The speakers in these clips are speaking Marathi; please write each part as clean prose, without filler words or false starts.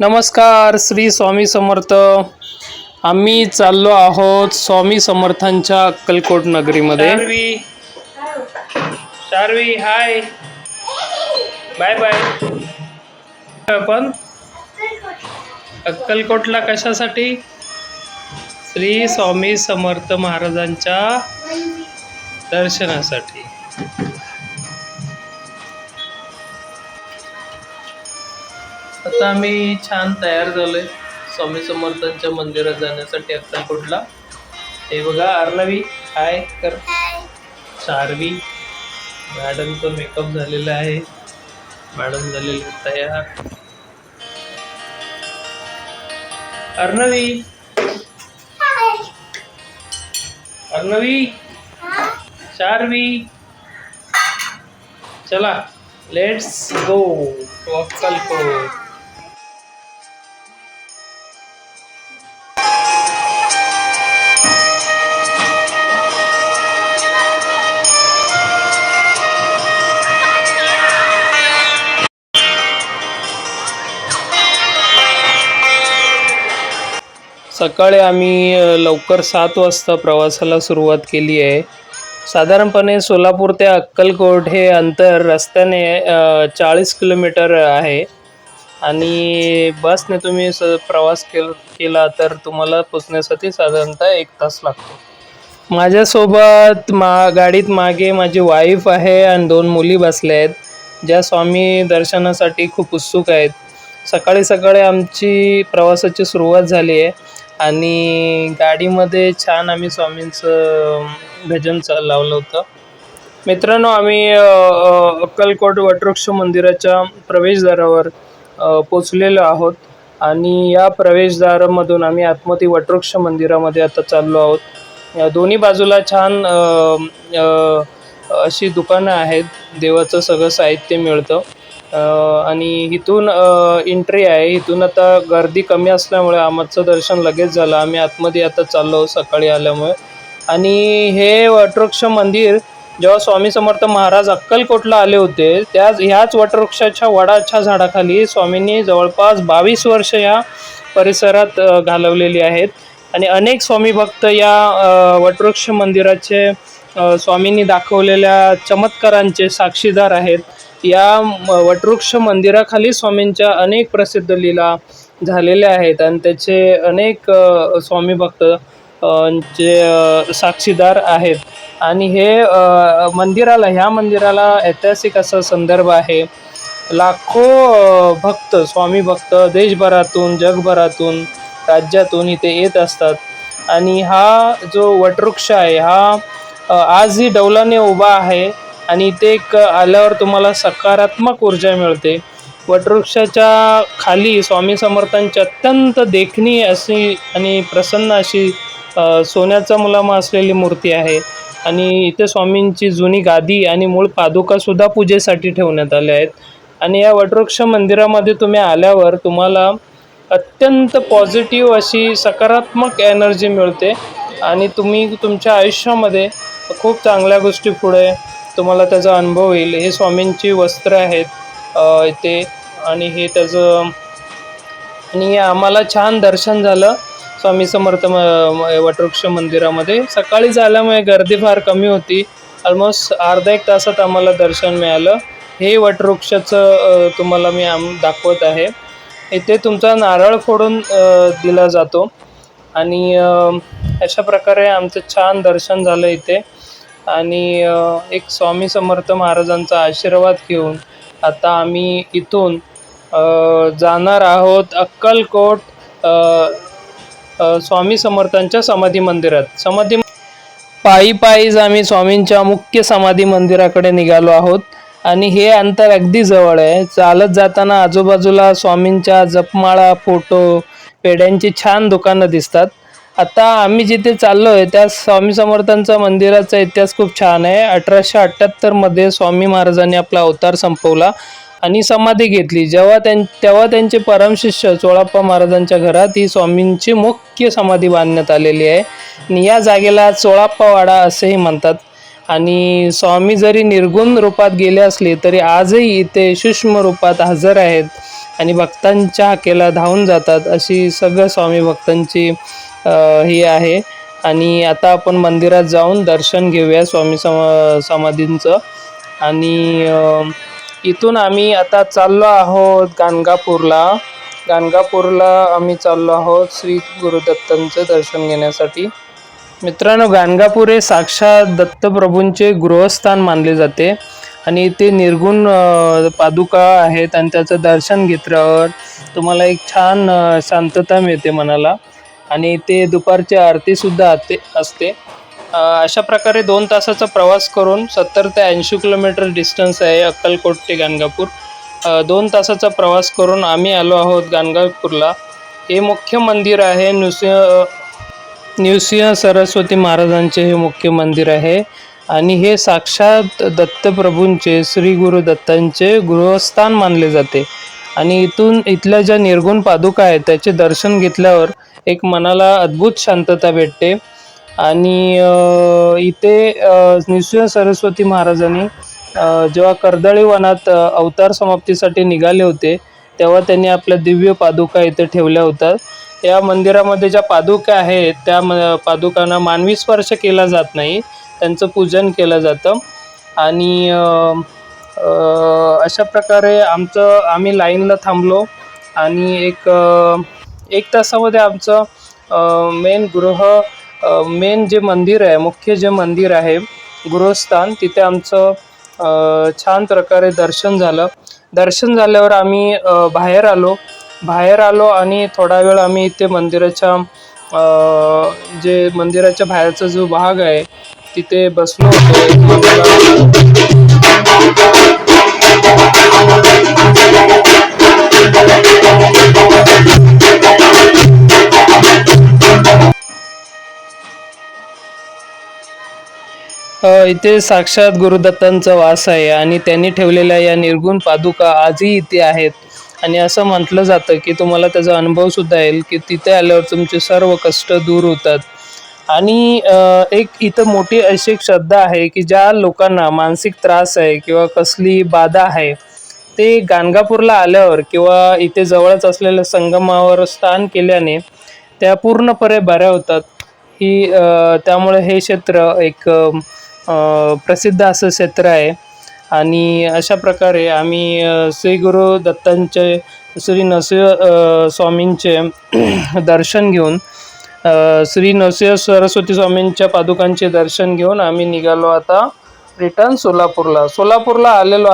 नमस्कार, श्री स्वामी समर्थ. आम्ही चाललो आहोत स्वामी समर्थांच्या अक्कलकोट नगरीमध्ये. शार्वी हाय, बाय बाय. आपण अक्कलकोटला कशासाठी? श्री स्वामी समर्थ महाराजांच्या दर्शनासाठी. आता आम्ही छान तयार झालोय स्वामी समर्थांच्या मंदिरात जाण्यासाठी अक्कलकोटला. हे बघा, अर्णवी हाय कर. शार्वी मॅडमचा मेकअप झालेला आहे, मॅडम झालेली तयार. अर्णवी अर्णवी शार्वी, चला लेट्स गो टू अक्कलकोट. सकाळी आम्ही लवकर 7 वाजता प्रवासाला सुरुवात केली आहे. साधारणपणे सोलापूर ते अक्कलकोट हे अंतर रस्त्याने 40 किलोमीटर आहे आणि बसने तुम्ही प्रवास केला तर तुम्हाला पोचण्यासाठी साधारणतः 1 तास लागतो. माझ्यासोबत गाडीत मागे माझी वाईफ आहे आणि 2 मुली बसल्या आहेत, ज्या स्वामी दर्शनासाठी खूप उत्सुक आहेत. सकाळी सकाळी आमची प्रवासाची सुरुवात झाली आहे आणि गाडीमध्ये छान आम्ही स्वामींचं भजन लावलं होतं. मित्रांनो, आम्ही अक्कलकोट वटवृक्ष मंदिराच्या प्रवेशद्वारावर पोचलेलो आहोत आणि या प्रवेशद्वारामधून आम्ही आतमध्ये वटवृक्ष मंदिरामध्ये आता चाललो आहोत. दोन्ही बाजूला छान अशी दुकानं आहेत, देवाचं सगळं साहित्य मिळतं आणि इथून एंट्री आहे. इथून आता गर्दी कमी असल्यामुळे आमचं दर्शन लगेच झालं. आम्ही आतमध्ये आता चाललो सकाळी आल्यामुळे. आणि हे वटवृक्ष मंदिर जेव्हा स्वामी समर्थ महाराज अक्कलकोटला आले होते ह्याच वटवृक्षाच्या वडाच्या झाडाखाली स्वामींनी जवळपास 22 वर्ष या परिसरात घालवलेली आहेत आणि अनेक स्वामी भक्त या वटवृक्ष मंदिराचे स्वामींनी दाखवलेल्या चमत्कारांचे साक्षीदार आहेत. या वटवृक्ष मंदिराखाली स्वामींच्या अनेक प्रसिद्ध लीला झालेल्या आहेत आणि त्याचे अनेक स्वामी भक्त चे साक्षीदार आहेत. आणि हे ह्या मंदिराला ऐतिहासिक असा संदर्भ आहे. लाखो स्वामी भक्त देशभरातून जगभरातून राज्यातून इथे येत असतात आणि हा जो वटवृक्ष आहे हा आजही डौलाने उभा आहे आणि इथे आल्यावर तुम्हाला सकारात्मक ऊर्जा मिळते. वटवृक्षाच्या खाली स्वामी समर्थांची अत्यंत देखणी अशी आणि प्रसन्न अशी सोन्याचा मुलामा असलेली मूर्ती आहे आणि इथे स्वामींची जुनी गादी आणि मूळ पादुकासुद्धा पूजेसाठी ठेवण्यात आल्या आहेत. आणि या वटवृक्ष मंदिरामध्ये तुम्ही आल्यावर तुम्हाला अत्यंत पॉझिटिव्ह अशी सकारात्मक एनर्जी मिळते आणि तुम्ही तुमच्या आयुष्यामध्ये खूप चांगल्या गोष्टी पुढे तुम्हाला त्याचा अनुभव येईल. हे स्वामींची वस्त्र आहेत इथे आणि हे त्याचं आणि आम्हाला छान दर्शन झालं स्वामी समर्थ वटवृक्ष मंदिरामध्ये. सकाळी झाल्यामुळे गर्दी फार कमी होती. ऑलमोस्ट अर्धा 1 तासात आम्हाला दर्शन मिळालं. हे वटवृक्षाचं तुम्हाला मी दाखवत आहे. इथे तुमचा नारळ फोडून दिला जातो आणि अशा प्रकारे आमचं छान दर्शन झालं इथे. आणि एक स्वामी समर्थ महाराजांचा आशीर्वाद घेऊन आता आम्ही इथून जाणार आहोत अक्कलकोट स्वामी समर्थांच्या समाधी मंदिरात. पायीच आम्ही स्वामींच्या मुख्य समाधी मंदिराकडे निघालो आहोत आणि हे अंतर अगदी जवळ आहे. चालत जाताना आजूबाजूला स्वामींच्या जपमाळा, फोटो, पेढ्यांची छान दुकानं दिसतात. आता आम्ही जिथे चाललो आहे त्या स्वामी समर्थांचा मंदिराचा इतिहास खूप छान आहे. 1878 मध्ये स्वामी महाराजांनी आपला अवतार संपवला आणि समाधी घेतली. तेव्हा त्यांचे परमशिष्य चोळाप्पा महाराजांच्या घरात ही स्वामींची मुख्य समाधी बांधण्यात आलेली आहे आणि या जागेला चोळाप्पा वाडा असेही म्हणतात. आणि स्वामी जरी निर्गुण रूपात गेले असले तरी आजही इथे सूक्ष्म रूपात हजर आहेत आणि भक्तांच्या हाकेला धावून जातात, अशी सगळं स्वामी भक्तांची ही आहे. आणि आता आपण मंदिरात जाऊन दर्शन घेऊया स्वामी समाधींचं. आणि इथून आम्ही आता चाललो आहोत गाणगापूरला आम्ही चाललो आहोत श्री गुरुदत्तांचं दर्शन घेण्यासाठी. मित्रांनो, गाणगापूर हे साक्षात दत्तप्रभूंचे गृहस्थान मानले जाते आणि ते निर्गुण पादुका आहेत आणि त्याचं दर्शन घेतल्यावर तुम्हाला एक छान शांतता मिळते मनाला. आणि ते दुपारची आरतीसुद्धा असते. अशा प्रकारे 2 तासाचा प्रवास करून 70 ते 80 किलोमीटर डिस्टन्स आहे अक्कलकोट ते गाणगापूर. 2 तासाचा प्रवास करून आम्ही आलो आहोत गाणगापूरला. हे मुख्य मंदिर आहे, नृसिंह सरस्वती महाराजांचे हे मुख्य मंदिर आहे आणि हे साक्षात दत्तप्रभूंचे श्री गुरु दत्तांचे गृहस्थान मानले जाते. आणि इथल्या ज्या निर्गुण पादुका आहेत त्याचे दर्शन घेतल्यावर एक मनाला अद्भुत शांतता भेटते. आणि इथे नृसिंह सरस्वती महाराजांनी जेव्हा कर्दळी वनात अवतार समाप्तीसाठी निघाले होते तेव्हा त्यांनी आपल्या दिव्य पादुका इथे ठेवल्या होत्या. या मंदिरामध्ये ज्या पादुका आहेत त्या पादुकांना मानवी स्पर्श केला जात नाही, त्यांचं पूजन केलं जातं. आणि अशा प्रकारे आम्ही लाईनला थांबलो आणि एक तासामध्ये आमचं मेन जे मंदिर आहे, मुख्य जे मंदिर आहे गृहस्थान, तिथे आमचं छान प्रकारे दर्शन झालं. दर्शन झाल्यावर आम्ही बाहेर आलो आणि थोडा वेळ आम्ही इथे मंदिराच्या बाहेरचा जो भाग आहे तिथे बसलो होतो. इथे साक्षात गुरुदत्तांचा वास आहे आणि त्यांनी ठेवलेल्या या निर्गुण पादुका आजही इथे आहेत. आणि असं म्हटलं जातं की तुम्हाला त्याचा अनुभव सुद्धा येईल की तिथे आल्यावर तुमचे सर्व कष्ट दूर होतात. आणि एक इथं मोठी अशी एक श्रद्धा आहे की ज्या लोकांना मानसिक त्रास आहे किंवा कसली बाधा आहे ते गाणगापूरला आल्यावर किंवा इथे जवळच असलेल्या संगमावर स्नान केल्याने त्या पूर्णपणे बऱ्या होतात. त्यामुळे हे क्षेत्र एक प्रसिद्ध असं क्षेत्र आहे. आणि अशा प्रकारे आम्ही श्री गुरु दत्तांचे श्री नृसिंह स्वामींचे दर्शन घेऊन श्री नृसिंह सरस्वती स्वामींच्या पादुकांचे दर्शन घेऊन आम्ही निघालो आता रिटर्न सोलापूरला आलेलो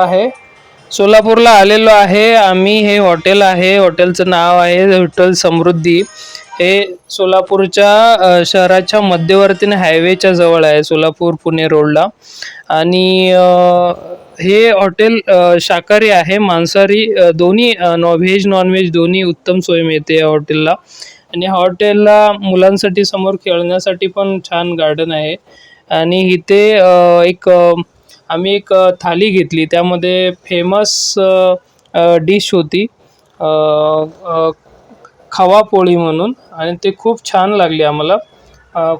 आहे आम्ही. हे हॉटेल आहे, हॉटेलचं नाव आहे हॉटेल समृद्धी. हे सोलापूरच्या शहराच्या मध्यवर्तीने हायवेच्या जवळ आहे, सोलापूर पुणे रोडला. आणि हे हॉटेल शाकाहारी आहे, मांसाहारी दोन्ही, व्हेज नॉनव्हेज दोन्ही उत्तम सोय मिळते या हॉटेलला. आणि हॉटेलला मुलांसाठी समोर खेळण्यासाठी पण छान गार्डन आहे. आणि इथे आम्ही एक थाली घेतली, त्यामध्ये फेमस डिश होती खवा पोळी म्हणून, आणि ते खूप छान लागली आम्हाला.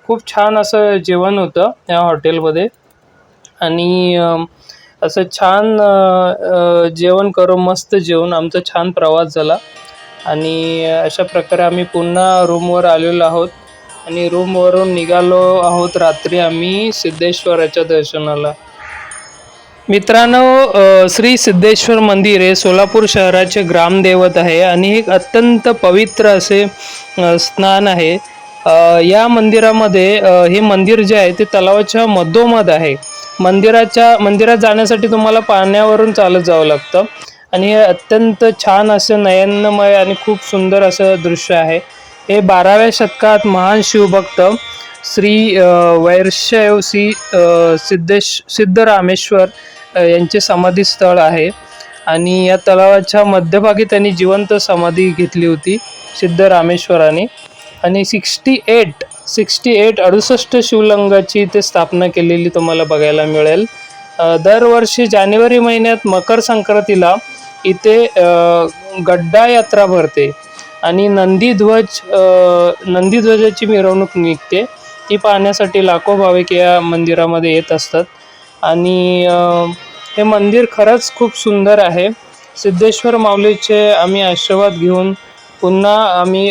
खूप छान असं जेवण होतं या हॉटेलमध्ये. आणि असं छान जेवण करून मस्त जेवून आमचा छान प्रवास झाला. आणि अशा प्रकारे आम्ही पुन्हा रूमवर आलेलो आहोत आणि रूमवरून निघालो आहोत रात्री आम्ही सिद्धेश्वराच्या दर्शनाला. मित्रांनो, श्री सिद्धेश्वर मंदिर हे सोलापूर शहराचे ग्रामदैवत आहे आणि एक अत्यंत पवित्र असे स्थान आहे. या मंदिरामध्ये हे मंदिर जे आहे ते तलावाच्या मधोमध आहे. मंदिरात जाण्यासाठी तुम्हाला पाण्यावरून चालत जावं लागतं. आणि हे अत्यंत छान असं नयनमय आणि खूप सुंदर असं दृश्य आहे. हे 12व्या शतकात महान शिवभक्त श्री वैरशैव श्री सिद्धरामेश्वर यांचे समाधी स्थळ आहे. आणि या तलावाच्या मध्यभागी त्यांनी जिवंत समाधी घेतली होती सिद्धरामेश्वराने. आणि 68 शिवलिंगाची इथे स्थापना केलेली तुम्हाला बघायला मिळेल. दरवर्षी जानेवारी महिन्यात मकर संक्रांतीला इथे गड्डा यात्रा भरते आणि नंदीध्वजाची मिरवणूक निघते. ती पाहण्यासाठी लाखो भाविक या मंदिरामध्ये येत असतात. आणि हे मंदिर खरंच खूप सुंदर आहे. सिद्धेश्वर माऊलीचे आम्ही आशीर्वाद घेऊन पुन्हा आम्ही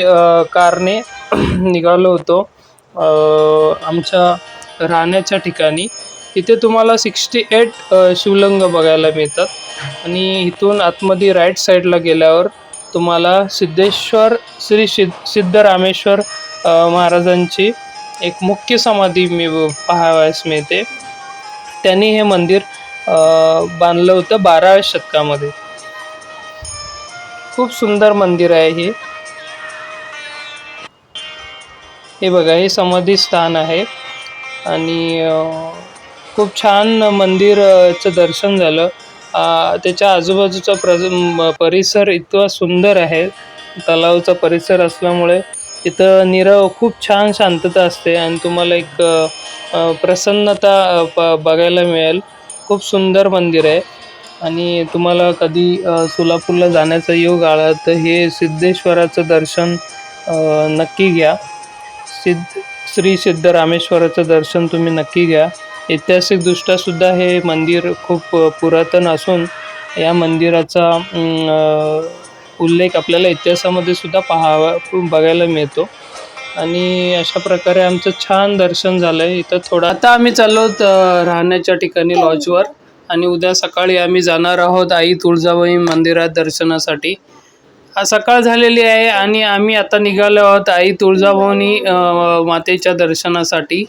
कारने निघालो होतो आमच्या राहण्याच्या ठिकाणी. इथे तुम्हाला 68 शिवलिंग बघायला मिळतात आणि इथून आतमध्ये राईट साईडला गेल्यावर तुम्हाला सिद्धेश्वर सिद्धरामेश्वर महाराजांची एक मुख्य समाधी पाहावयास मिळते. त्यांनी हे मंदिर बांधलं होतं 12व्या शतकामध्ये. खूप सुंदर मंदिर आहे हे बघा, हे समाधी स्थान आहे आणि खूप छान मंदिरचं दर्शन झालं. त्याच्या आजूबाजूचा परिसर इतका सुंदर आहे. तलावाचा परिसर असल्यामुळे इथं नीरव खूप छान शांतता असते आणि तुम्हाला एक प्रसन्नता बघायला मिळेल. खूप सुंदर मंदिर आहे आणि तुम्हाला कधी सोलापूरला जाण्याचा योग आला तर हे सिद्धेश्वराचं दर्शन नक्की घ्या. श्री सिद्धरामेश्वराचं दर्शन तुम्ही नक्की घ्या. ऐतिहासिकदृष्ट्यासुद्धा हे मंदिर खूप पुरातन असून या मंदिराचा उल्लेख आपल्याला इतिहासामध्ये सुद्धा बघायला मिळतो. आणि अशा प्रकारे आमचं छान दर्शन झालं आहे. इथं थोडं आता आम्ही चाललो राहण्याच्या ठिकाणी लॉजवर आणि उद्या सकाळी आम्ही जाणार आहोत आई तुळजाभवानी मंदिरात दर्शनासाठी. सकाळ झालेली आहे आणि आम्ही आता निघालो आहोत आई तुळजाभवानी मातेच्या दर्शनासाठी.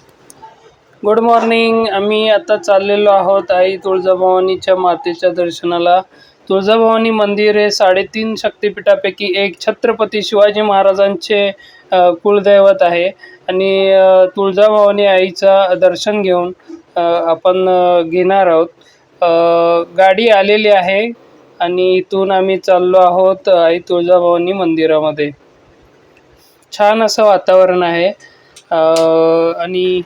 Good morning. आम्ही आता चाललेलो आहोत आई तुळजाभवानीच्या मातेच्या दर्शनाला. तुळजाभवानी मंदिर हे 3.5 शक्तिपीठापैकी एक छत्रपती शिवाजी महाराजांचे कुलदैवत आहे आणि तुळजाभवानी आईचा दर्शन घेऊन आपण घेणार आहोत. गाडी आलेली आहे आणि इथून आम्ही चाललो आहोत आई तुळजाभवानी मंदिरामध्ये. छान असं वातावरण आहे आणि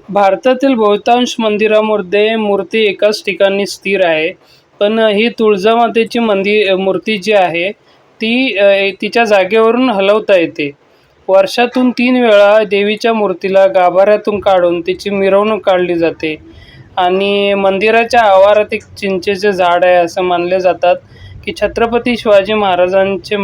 भारतातील बहुतांश मंदिरामध्ये मूर्ती एकाच ठिकाणी स्थिर आहे, पण ही तुळजामातेची मूर्ती जी आहे ती तिच्या जागेवरून हलवता येते. वर्षातून 3 वेळा देवीच्या मूर्तीला गाभाऱ्यातून काढून तिची मिरवणूक काढली जाते आणि मंदिराच्या आवारात एक चिंचेचे झाड आहे. असं मानले जातात की छत्रपती शिवाजी महाराजांनी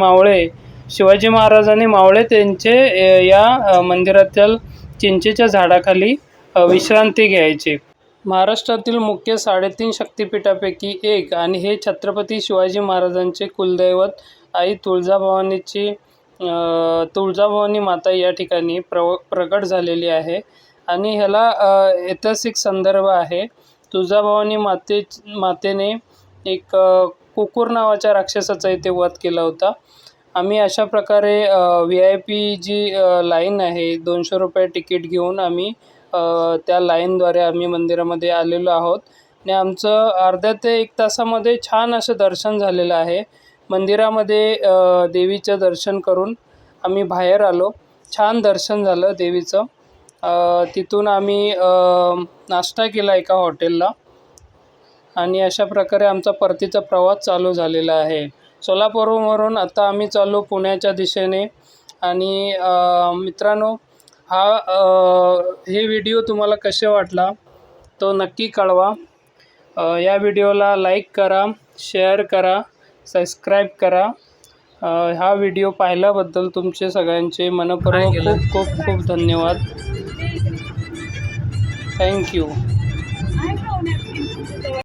मावळे त्यांचे या मंदिरातील चिंचेच्या झाडाखाली विश्रांती घ्यायचे. महाराष्ट्रातील मुख्य 3.5 शक्तिपीठापैकी एक आणि हे छत्रपती शिवाजी महाराजांचे कुलदैवत आई तुळजाभवानी माता या ठिकाणी प्रकट झालेली आहे आणि ह्याला ऐतिहासिक संदर्भ आहे. तुळजाभवानी मातेने एक कुकुर नावाच्या राक्षसाचा इथे वध केला होता. आम्ही अशा प्रकारे VIP जी लाईन आहे 200 रुपये तिकीट घेऊन आम्ही त्या लाईनद्वारे आम्ही मंदिरामध्ये आलेलो आहोत आणि आमचं अर्ध्या ते 1 तासामध्ये छान असं दर्शन झालेलं आहे. मंदिरामध्ये देवीचं दर्शन करून आम्ही बाहेर आलो. छान दर्शन झालं देवीचं. तिथून आम्ही नाश्ता केला एका हॉटेलला आणि अशा प्रकारे आमचा परतीचा प्रवास चालू झालेला आहे. सोलापूरवरून आता आम्ही चाललो पुण्याच्या दिशेने. आणि मित्रांनो, हे व्हिडिओ तुम्हाला कसे वाटला तो नक्की कळवा. या व्हिडिओला लाईक करा, शेअर करा, सबस्क्राईब करा. हा व्हिडिओ पाहिल्याबद्दल तुमचे सगळ्यांचे मनःपूर्वक खूप खूप खूप धन्यवाद. थँक्यू.